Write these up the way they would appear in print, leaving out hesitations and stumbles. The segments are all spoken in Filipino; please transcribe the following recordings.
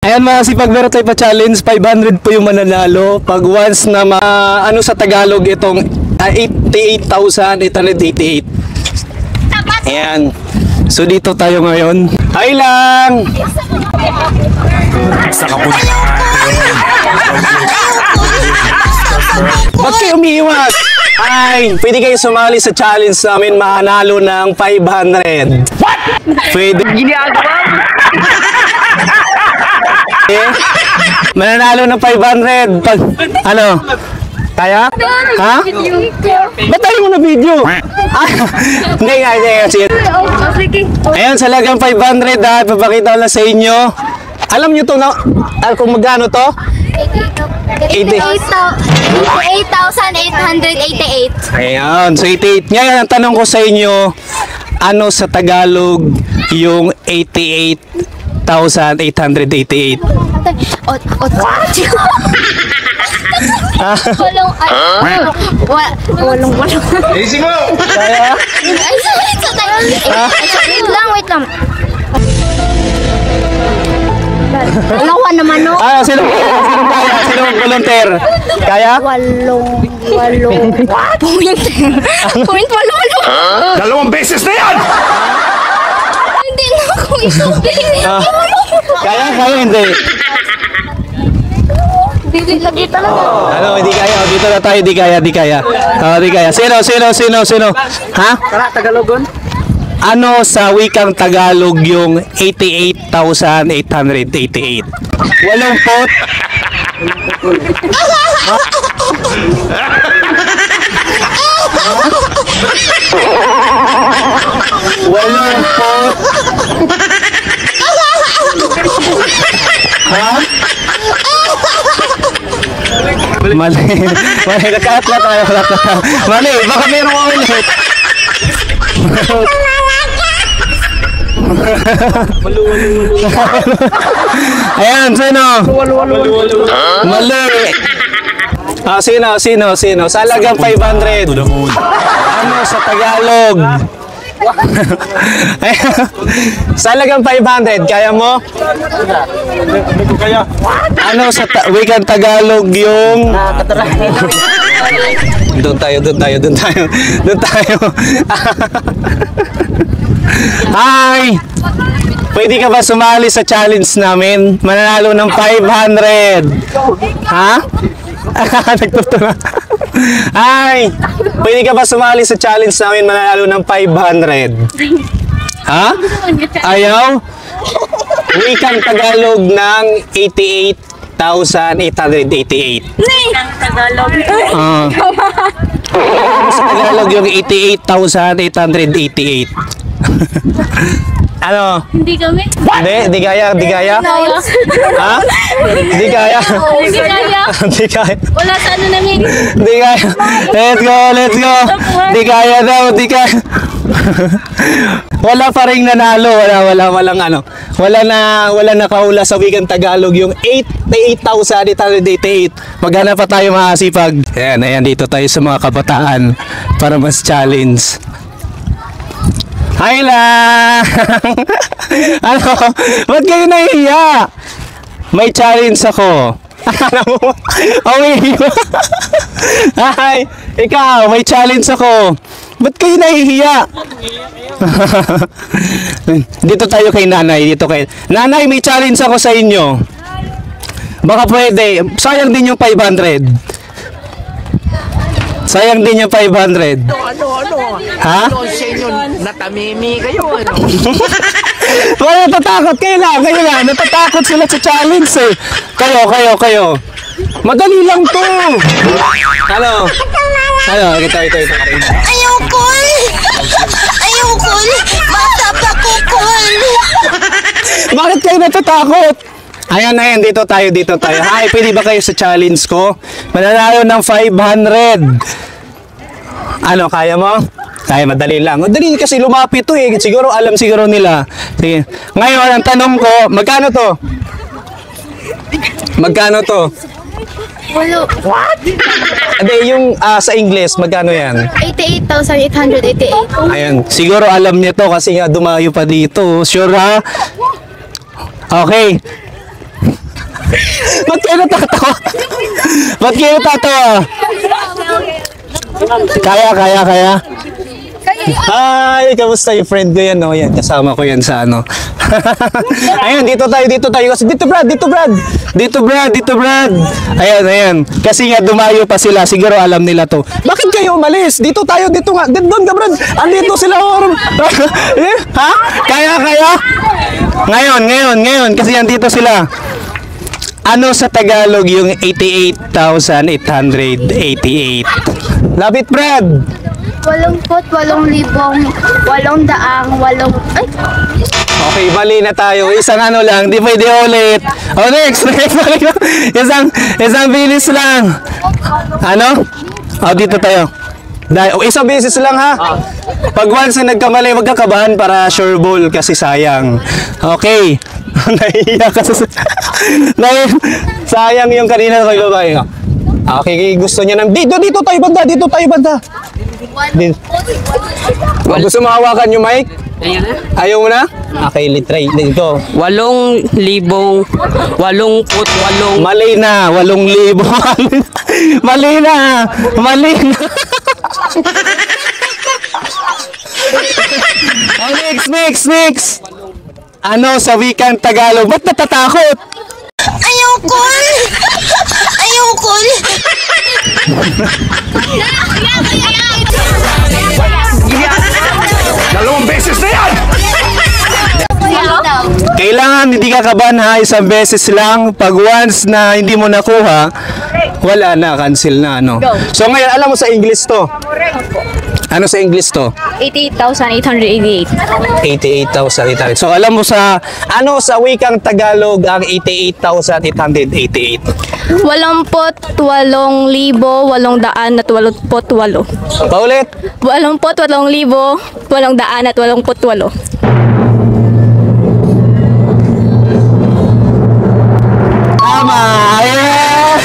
Ayan mga sipag, meron tayo pa challenge. 500 po yung mananalo. Pag once na ano sa Tagalog itong 88,888. Ayan. So dito tayo ngayon. Hi lang! Sa kapunta. Ba't kayo umiiwas? Ay, pwede kayo sumali sa challenge namin, manalo ng 500. What? Pwede. Ginagawa mo? Mananalo ng 500. Pag, ano? Kaya? Ha? Ba't tayo mo na video? Hindi nga, sige. Ayan, salagang 500 ha. Papakita ko lang sa inyo. Alam nyo to na, kung magkano to? 88,888. Ayan, so 88. Ngayon, ang tanong ko sa inyo, ano sa Tagalog yung 88,888? Walong. Easy mo! Kaya? Ay, wait lang. Dalawa naman, no? Sinong kaya? Sinong volunteer? Kaya? Walong. Point, walo. Dalawang beses na yan! Hindi na ako isubing. Kaya hindi. Hindi lagi talaga. Ano, hindi kaya. Dito na tayo, di kaya. Di kaya. Sino? Ha? Tagalogon? Ano sa wikang Tagalog yung 88,888? Walong pot. Walong pot. Ha? Mali. Nakaat na tayo. Mali, baka meron ko ulit. Ayan, sino? Mali. Sino? Salagang 500. Ano sa Tagalog? Salagang 500. Kaya mo? Ano sa wikang Tagalog yung... Doon tayo. Hi! Pwede ka ba sumali sa challenge namin? Mananalo ng 500. Ha? Nagtutula. Hi! Pwede ka ba sumali sa challenge namin? Mananalo ng 500. Ha? Ayaw? Wikang Tagalog ng 88,888. Tagalog. Sa Tagalog yung 88,888. Ano? Hindi kami. Hindi kaya? Ha? Hindi kaya? Hindi kaya. Wala sa ano namin. Hindi kaya. Let's go. Hindi kaya daw. Wala pa ring nanalo. Walang ano. Wala na kahula sa wikang Tagalog yung 88,888. Maghanap pa tayo mga sipag. Ayan, dito tayo sa mga kabataan para mas challenge. Hi lang! Ano? Ba't kayo nahihiya? May challenge ako. Ano mo? Hi! Ikaw, may challenge ako. Ba't kayo nahihiya? Dito tayo kay nanay. Nanay, may challenge ako sa inyo. Baka pwede. Sayang din yung 500. Sayang din yung 500. Ano? Ha? Ano sa inyo? Natamimi kayo, ano? Wala, natatakot kayo lang. Natatakot sila sa challenge eh. Kayo. Madali lang to. Ano? Ito. Ayoko. Bata pa ko. Bakit kayo natatakot? Ayan, dito tayo. Hi, pwede ba kayo sa challenge ko? Mananalo ng 500. Ano, kaya mo? Kaya, madali lang. Madali kasi lumapit to eh. Siguro, alam nila. Sige. Ngayon, ang tanong ko, magkano to? What? Hindi, yung sa English, magkano yan? 88,888. Ayan, siguro alam niya to kasi nga dumayo pa dito. Sure ha? Okay. Ba't kayo natatawa? Ba't kayo natatawa? Kaya. Hi, kamusta yung friend ko yan, no? Yan, kasama ko yan sa ano. Ayun, dito tayo. Kasi dito, Brad. Ayan. Kasi nga, dumayo pa sila. Siguro alam nila to. Bakit kayo umalis? Dito tayo, dito nga. Doon ka, Brad. Andito sila. Ha? Kaya? Ngayon. Kasi andito sila. Ano sa Tagalog yung 88,888? Lapit, Brad. 88,800. Ay! Okay, bali na tayo. Isang ano lang, di pwede ulit. Oh, next. Isang bilis lang. Ano? Oh, dito tayo. Isang bilis lang ha. Pag once na nagkamali, magkakabahan para sure ball kasi sayang. Okay. Nahiya ka sa... Sayang yung kanina kay babae. Okay, gusto niya ng... Dito tayo banda. Gusto mo hawakan yung mic? Ayaw mo na? Okay, try. Dito. 8,088. Mali na, 8,000. Mali na. Oh, next. Ano sa wikang Tagalog? Ba't natatakot? Ayoko! Dalawang beses na yan! Kailangan hindi ka kabahan ha, isang beses lang. Pag once na hindi mo nakuha, wala na, cancel na. Ano. So ngayon, alam mo sa English to? Ano sa English to? 88,888. 88,800. So alam mo sa, ano sa wikang Tagalog ang 88,888? 88,888. Paulit? 88,888. Tama! Ayan!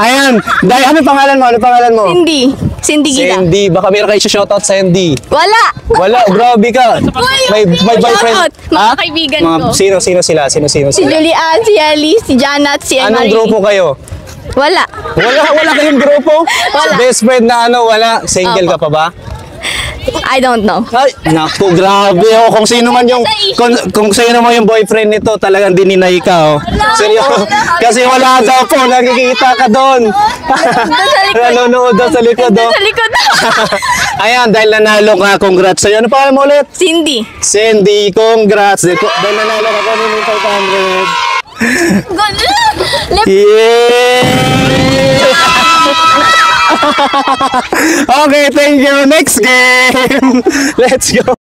Ayan! Dahil, ano pangalan mo? Cindy Gila. Sandy. Baka meron kayo shoutout sa Sandy. Wala! Wala, grabe ka. May boyfriend. Shoutout, mga kaibigan ko. Sino sila? Si Julian, si Ellie, si Janat, si Anong Marie. grupo kayo? Wala. Wala kayong grupo? Wala. Best friend na ano, wala. Single ka pa ba? I don't know. Ay, naku, grabe oh. Kung sino man yung boyfriend nito, talagang dininay ka oh. Seryoso. Kasi wala daw po, nakikita ka doon. Nanonood daw sa likod oh. Sa likod. Ayan, dahil nanalo ka, congrats sa'yo. Ano pa mo ulit? Cindy, congrats. Dahil nanalo ka kami ng 500. Yeah! Okay, thank you. Next game. Let's go.